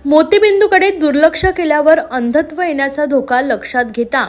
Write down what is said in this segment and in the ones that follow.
मोतीबिंदूकडे दुर्लक्ष केल्यावर अंधत्व येण्याचा धोका लक्षात घेता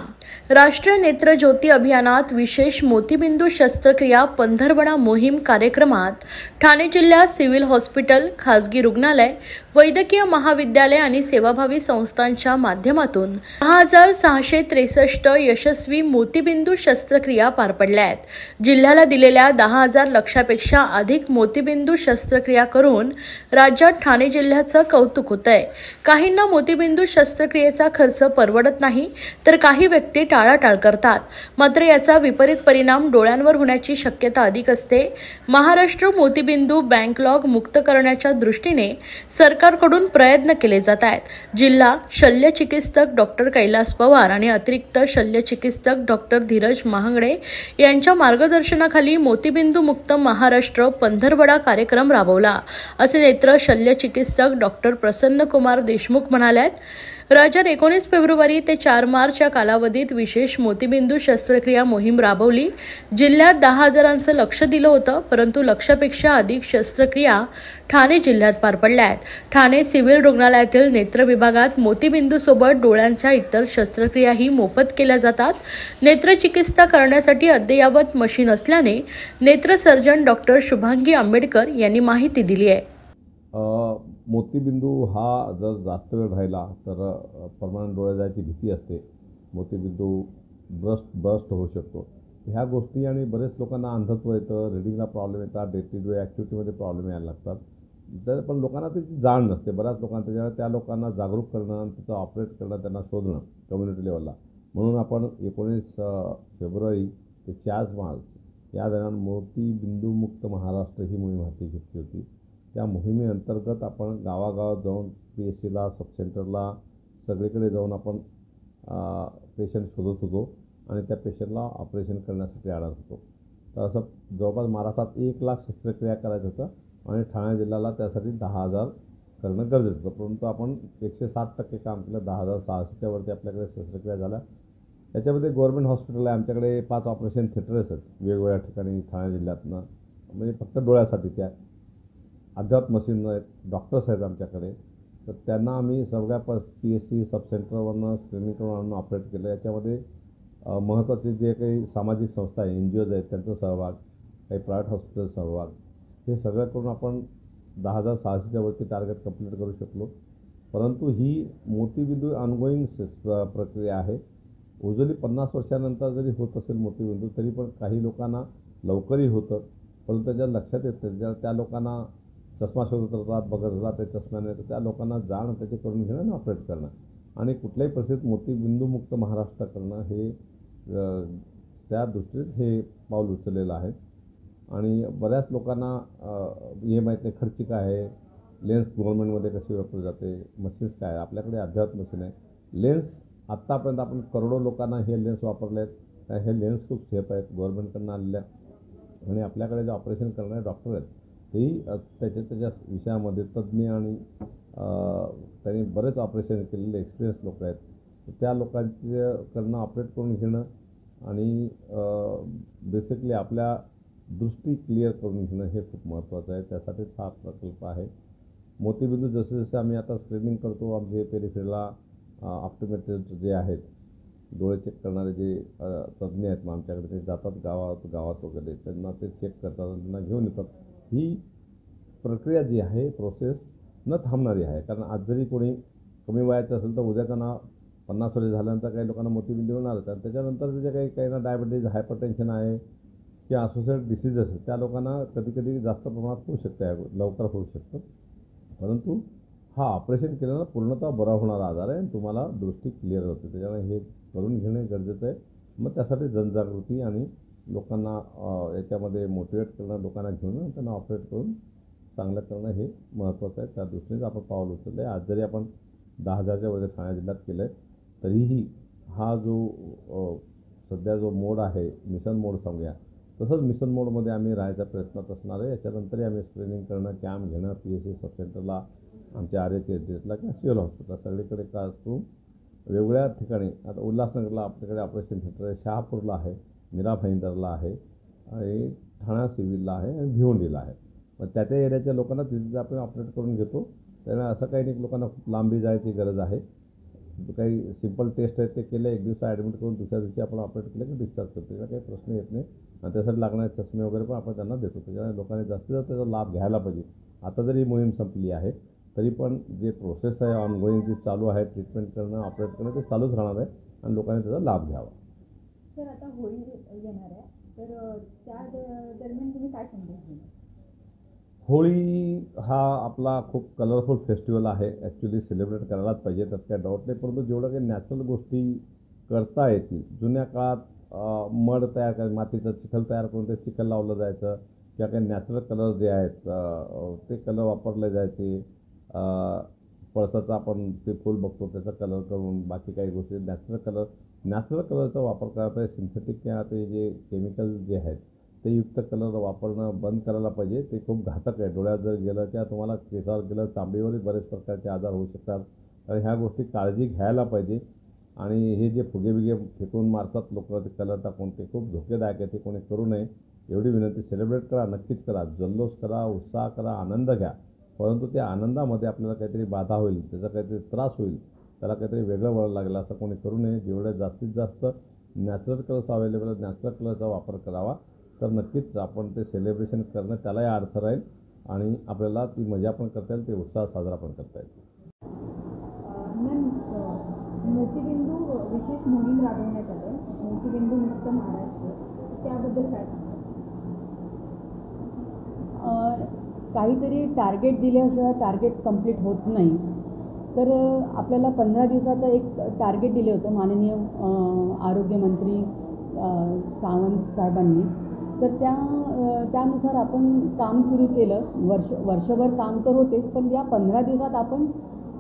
राष्ट्रीय नेत्र ज्योती अभियानात विशेष मोतीबिंदू शस्त्रक्रिया पंधरवडा मोहीम कार्यक्रमात ठाणे जिल्ह्यात सिव्हिल हॉस्पिटल, खासगी रुग्णालय, वैद्यकीय महाविद्यालय आणि सेवाभावी संस्थांच्या माध्यमातून 10,663 यशस्वी मोतीबिंदू शस्त्रक्रिया पार पडल्या आहेत। जिल्ह्याला दिलेल्या 10,000 लक्षापेक्षा अधिक मोतीबिंदू शस्त्रक्रिया करून राज्यात ठाणे जिल्ह्याचं कौतुक होतंय। काहींना मोतीबिंदू शस्त्रक्रियेचा खर्च परवडत नाही, तर काही व्यक्ती टाळाटाळ करतात। मात्र याचा विपरीत परिणाम डोळ्यांवर होण्याची शक्यता अधिक असते। महाराष्ट्र मोतीबिंदू बॅकलॉग मुक्त करण्याच्या दृष्टीने सरकारकडून प्रयत्न केले जात आहेत। जिल्हा शल्यचिकित्सक डॉक्टर कैलास पवार आणि अतिरिक्त शल्यचिकित्सक डॉक्टर धीरज महांगडे यांच्या मार्गदर्शनाखाली मोतीबिंदू मुक्त महाराष्ट्र पंधरवडा कार्यक्रम राबवला, असे नेत्र शल्यचिकित्सक डॉक्टर प्रसन्न कुमार देशमुख म्हणाल्यात। राज्यात 19 फेब्रुवारी ते 4 मार्च या कालावधीत विशेष मोतीबिंदू शस्त्रक्रिया मोहीम राबवली। जिल्ह्यात 10,000चं लक्ष दिलं होतं, परंतु लक्षापेक्षा अधिक शस्त्रक्रिया ठाणे जिल्ह्यात पार पडल्या आहेत। ठाणे सिव्हिल रुग्णालयातील नेत्र विभागात मोतीबिंदूसोबत डोळ्यांच्या इतर शस्त्रक्रियाही मोफत केल्या जातात। नेत्रचिकित्सा करण्यासाठी अद्ययावत मशीन असल्याने नेत्र सर्जन डॉक्टर शुभांगी आंबेडकर यांनी माहिती दिली आहे। मोतीबिंदू हा जर जास्त वेळ राहिला तर परमनंट डोळ्या जायची भीती असते। मोतीबिंदू बस्ट होऊ शकतो। ह्या गोष्टी आणि बरेच लोकांना अंधत्व येतं, रीडिंगला प्रॉब्लेम येतात, डे टू डे ॲक्टिव्हिटीमध्ये प्रॉब्लेम यायला लागतात। तर पण लोकांना त्याची जाण नसते। बऱ्याच लोकांना त्याच्यामुळे त्या लोकांना जागरूक करणं, त्याचं ऑपरेट करणं, त्यांना शोधणं कम्युनिटी लेवलला। म्हणून आपण 19 फेब्रुवारी ते 4 मार्च या दरम्यान मोतीबिंदू मुक्त महाराष्ट्र ही मोहीम हाती घेतली होती। त्या मोहिमेअंतर्गत आपण गावागावात जाऊन PSCला, सब सेंटरला सगळीकडे जाऊन आपण पेशंट शोधत होतो आणि त्या पेशंटला ऑपरेशन करण्यासाठी आणत होतो। तर असं जवळपास महाराष्ट्रात 1 लाख शस्त्रक्रिया करायचं होतं आणि ठाणे जिल्ह्याला त्यासाठी 10,000 करणं गरजेचं होतं। परंतु आपण 160% काम केलं। 10,600च्या वरती आपल्याकडे शस्त्रक्रिया झाल्या। त्याच्यामध्ये गव्हर्नमेंट हॉस्पिटल आहे, आमच्याकडे 5 ऑपरेशन थिएटर्स आहेत वेगवेगळ्या ठिकाणी ठाणे जिल्ह्यातनं, म्हणजे फक्त डोळ्यासाठी त्या अद्यावत मशीन आहेत, डॉक्टर्स आहेत आमच्याकडे। तर त्यांना आम्ही सगळ्या PSC सब सेंटरवरनं स्क्रीनिंग करून आणून ऑपरेट केलं। याच्यामध्ये महत्त्वाचे जे काही सामाजिक संस्था आहे, NGOज आहेत, त्यांचा सहभाग, काही प्रायव्हेट हॉस्पिटल सहभाग, हे सगळं करून आपण 10,600च्या वरती टार्गेट कंप्लीट करू शकलो। परंतु ही मोतीबिंदू ऑनगोईंग प्रक्रिया आहे। उजवली 50 वर्षानंतर जरी होत असेल मोतीबिंदू, तरी पण काही लोकांना लवकरही होतं, परंतु त्याच्या लक्षात येतं। त्या लोकांना चष्मा शोधत राहतात, बघत राहतात, ते चष्म्याने, तर त्या लोकांना जाण त्याचे करून घेणं आणि ऑपरेट करणं आणि कुठल्याही परिस्थितीत मोतीबिंदू मुक्त महाराष्ट्र करणं हे त्या दृष्टीत हे पाऊल उचललेलं आहे। आणि बऱ्याच लोकांना हे माहीत नाही खर्चिक आहे, लेन्स गव्हर्नमेंटमध्ये कशी वापरली जाते, मशीन्स काय आहे, आपल्याकडे अद्यावत मशीन आहे। लेन्स आत्तापर्यंत आपण करोडो लोकांना हे लेन्स वापरले आहेत। हे लेन्स खूप सेफ आहेत, गव्हर्नमेंटकडून आलेल्या, आणि आपल्याकडे जे ऑपरेशन करणारे डॉक्टर आहेत तेही त्याच्या विषयामध्ये तज्ज्ञ आणि त्यांनी बरेच ऑपरेशन केलेले एक्सपिरियन्स लोक आहेत। त्या लोकांच्याकडनं ऑपरेट करून घेणं आणि बेसिकली आपल्या दृष्टी क्लिअर करून घेणं हे खूप महत्त्वाचं आहे। त्यासाठीच हा प्रकल्प आहे। मोतीबिंदू जसे जसे आम्ही आता स्क्रीनिंग करतो, आमचे पेरिफेरला ऑप्टोमेट्रिस्ट जे आहेत, डोळे चेक करणारे जे तज्ज्ञ आहेत, मग आमच्याकडे ते जातात गावात वगैरे, त्यांना ते चेक करतात, त्यांना घेऊन येतात। ही प्रक्रिया जी आहे, प्रोसेस न थांबणारी आहे। कारण आज जरी कोणी कमी वयाचं असेल तर उद्या त्यांना 50 वर्ष झाल्यानंतर काही लोकांना मोतीबिंदू होणार आहेत, त्याच्यानंतर जे काहींना डायबिटीज, हायपरटेन्शन आहे किंवा असोसिएटेड डिसीज असेल, त्या लोकांना कधी जास्त प्रमाणात होऊ शकते, लवकर होऊ शकतं। परंतु हा ऑपरेशन केल्यानं पूर्णतः बरा होणारा आजार आहे आणि तुम्हाला दृष्टी क्लिअर होते। त्याच्यामुळे हे करून घेणे गरजेचं आहे। मग त्यासाठी जनजागृती आणि लोकांना याच्यामध्ये मोटिवेट करणं, लोकांना घेऊन त्यांना ऑपरेट करून चांगलं करणं हे महत्त्वाचं आहे। त्या दृष्टीनेच आपण पाऊल उचललं आहे। आज जरी आपण 10,000च्या वरती ठाणे जिल्ह्यात केलं आहे, तरीही हा जो सध्या जो मोड आहे, मिशन मोड सांगूया, तसंच मिशन मोडमध्ये आम्ही राहायचा प्रयत्नात असणार आहे। याच्यानंतरही आम्ही स्क्रीनिंग करणं, कॅम्प घेणं, PSC सब सेंटरला, आमच्या RHSला किंवा सिव्हिल हॉस्पिटल सगळीकडे का करून वेगवेगळ्या ठिकाणी, आता उल्हासनगरला आपल्याकडे ऑपरेशन थिएटर आहे, शहापूरला आहे, मीरा भाईंदरला आहे, आणि ठाणा सिव्हिलला आहे आणि भिवंडीला आहे। मग त्या एरियाच्या लोकांना तिथे आपण ऑपरेट करून घेतो त्यामुळे असं काही नाही लोकांना खूप लांबी जायची गरज आहे. काही सिंपल टेस्ट आहेत ते केले, एक दिवस ॲडमिट करून दुसऱ्या दिवशी आपण ऑपरेट केलं की डिस्चार्ज करतो. त्याचा काही प्रश्न येत नाही आणि त्यासाठी लागणारे चष्मे वगैरे पण आपण त्यांना देतो. त्याच्यामुळे लोकांनी जास्तीत जास्त त्याचा लाभ घ्यायला पाहिजे. आता जरी मोहीम संपली आहे तरी पण जे प्रोसेस आहे ऑनगोईंग जी चालू आहे ट्रीटमेंट करणं ऑपरेट करणं ते चालूच राहणार आहे आणि लोकांनी त्याचा लाभ घ्यावा. सर आता होळी येणार आहे तर त्या दरम्यान तुम्ही काय संदेश देणार? होळी हा आपला खूप कलरफुल फेस्टिवल आहे. ॲक्च्युली सेलिब्रेट करायलाच पाहिजे, त्यात काय डाऊट नाही. परंतु जेवढं काही नॅचरल गोष्टी करता येतील, जुन्या काळात मड तयार कर मातीचं चिखल तयार करून ते चिखल लावलं जायचं किंवा काही नॅचरल कलर जे आहेत ते कलर वापरले जायचे. पळसाचं आपण ते फूल बघतो त्याचा कलर करून बाकी काही गोष्टी नॅचरल कलरचा वापर करायला पाहिजे. सिंथेटिक किंवा ते जे केमिकल जे आहेत ते युक्त कलर वापरणं बंद करायला पाहिजे. ते खूप घातक आहे. डोळ्यात जर गेलं किंवा तुम्हाला केसावर गेलं चामडीवरही बरेच प्रकारचे आजार होऊ शकतात. तर ह्या गोष्टी काळजी घ्यायला पाहिजे. आणि हे जे फुगे फेकून मारतात लोक ते कलर टाकून ते खूप धोकेदायक आहे. ते कोणी करू नये एवढी विनंती. सेलिब्रेट करा, नक्कीच करा, जल्लोष करा, उत्साह करा, आनंद घ्या. परंतु त्या आनंदामध्ये आपल्याला काहीतरी बाधा होईल, त्याचा काहीतरी त्रास होईल, त्याला काहीतरी वेगळं वळण लागलं असं कोणी करू नये. जेवढे जास्तीत जास्त नॅचरल कलर्स अवेलेबल आहेत नॅचरल कलरचा वापर करावा तर नक्कीच आपण ते सेलिब्रेशन करणं त्यालाही अर्थ राहील आणि आपल्याला ती मजा पण करता येईल, ते उत्साह साजरा पण करता येईल. मोतीबिंदू विशेष मोहीम राबवण्यात आलं, मोतीबिंदू मुक्त महाराष्ट्र, त्याबद्दल काय सांगा? काहीतरी टार्गेट दिल्याशिवाय टार्गेट कंप्लीट होत नाही. तर आपल्याला 15 दिवसाचं एक टार्गेट दिले होतं माननीय आरोग्यमंत्री सावंत साहेबांनी. तर त्यानुसार आपण काम सुरू केलं. वर्षभर काम तर होतेच, पण या 15 दिवसात आपण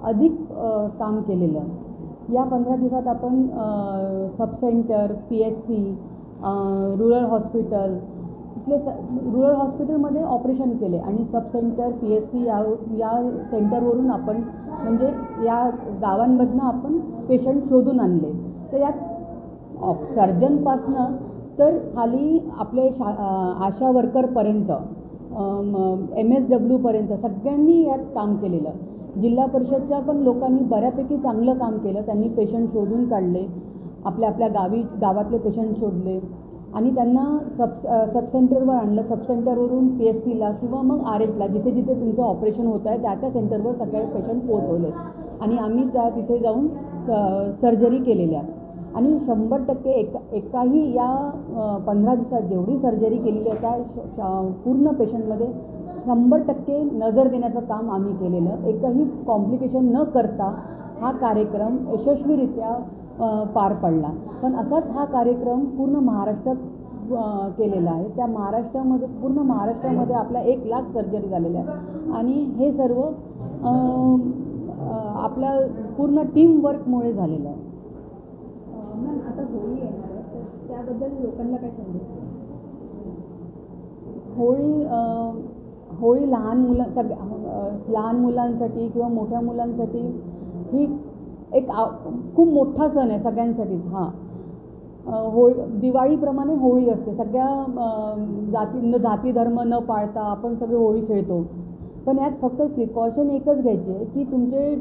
अधिक काम केलेलं. या 15 दिवसात आपण सबसेंटर, PHC, रुरल हॉस्पिटल रुरल हॉस्पिटलमध्ये ऑपरेशन केले आणि सबसेंटर, PHC या सेंटरवरून आपण म्हणजे या गावांमधनं आपण पेशंट शोधून आणले. तर यात सर्जनपासनं तर खाली आपले आशा वर्करपर्यंत MSW सगळ्यांनी यात काम केलेलं. जिल्हा परिषदच्या पण लोकांनी बऱ्यापैकी चांगलं काम केलं. त्यांनी पेशंट शोधून काढले, आपल्या गावातले पेशंट शोधले आणि त्यांना सबसेंटरवर आणलं. सबसेंटरवरून PHCला किंवा मग RHला जिथे जिथे तुमचं ऑपरेशन होत आहे त्या सेंटरवर सगळे पेशंट पोहोचवले आणि आम्ही तिथे जाऊन सर्जरी केलेल्या. आणि 100% एकाही या 15 दिवसात जेवढी सर्जरी केलेली आहे त्या पूर्ण पेशंटमध्ये 100% नजर देण्याचं काम आम्ही केलेलं. एकही कॉम्प्लिकेशन न करता हा कार्यक्रम यशस्वीरित्या पार पडला. पण असाच हा कार्यक्रम पूर्ण महाराष्ट्रात केलेला आहे. त्या पूर्ण महाराष्ट्रामध्ये आपल्या 1 लाख सर्जरी झालेल्या आहे आणि हे सर्व आपल्या पूर्ण टीमवर्कमुळे झालेलं आहे. मॅम आता होळी येणार आहे तर त्याबद्दल लोकांना काय संदेश? होळी लहान मुलांसाठी किंवा मोठ्या मुलांसाठी ही एक खूप मोठा सण आहे सगळ्यांसाठीच. दिवाळीप्रमाणे होळी असते. सगळ्या जाती धर्म न पाळता आपण सगळे होळी खेळतो. पण यात फक्त प्रिकॉशन एकच घ्यायची आहे की तुमचे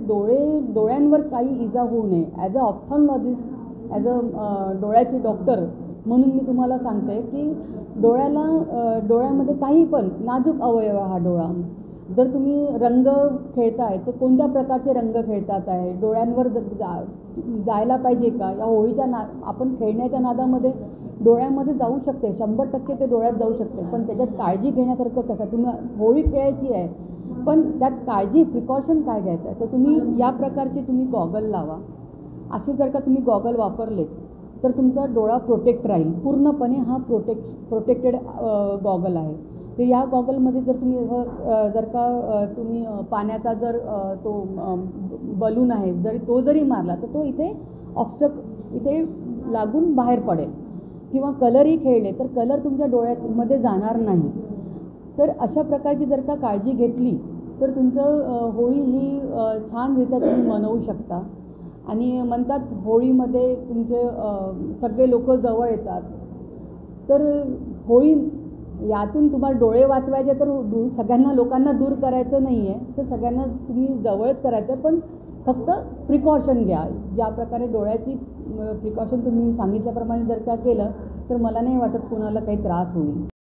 डोळ्यांवर काही इजा होऊ नये. ॲज अ ऑप्थॉल्मॉलॉजिस्ट, ॲज अ डोळ्याची डॉक्टर म्हणून मी तुम्हाला सांगते की डोळ्यामध्ये काही पण नाजूक अवयव हा डोळा. जर तुम्ही रंग खेळताय तर कोणत्या प्रकारचे रंग खेळतात आहे, डोळ्यांवर जायला पाहिजे का? या होळीच्या आपण खेळण्याच्या नादामध्ये डोळ्यामध्ये जाऊ शकते, 100% ते डोळ्यात जाऊ शकते. पण त्याच्यात काळजी घेण्यासारखं कसं, तुम्ही होळी खेळायची आहे पण त्यात प्रिकॉशन काय घ्यायचं आहे तर तुम्ही या प्रकारचे तुम्ही गॉगल लावा. असे जर का तुम्ही गॉगल वापरलेत तर तुमचा डोळा प्रोटेक्ट राहील पूर्णपणे. हा प्रोटेक्टेड गॉगल आहे. तर या गॉगलमध्ये जर तुम्ही पाण्याचा जर तो बलून आहे जरी मारला तर तो इथे लागून बाहेर पडेल. किंवा कलरही खेळले तर कलर तुमच्या डोळ्यामध्ये जाणार नाही. तर अशा प्रकारची जर का काळजी घेतली तर तुमचं होळी ही छानरित्या तुम्ही मनवू शकता. आणि म्हणतात होळीमध्ये तुमचे सगळे लोक जवळ येतात. तर यातून तुम्हाला डोळे वाचवायचे तर सगळ्यांना लोकांना दूर करायचं नाही आहे, तर सगळ्यांना तुम्ही जवळच करायचं आहे, पण फक्त प्रिकॉशन घ्या. ज्या प्रकारे डोळ्याची प्रिकॉशन तुम्ही सांगितल्याप्रमाणे जर का केलं तर मला नाही वाटत कोणाला काही त्रास होईल.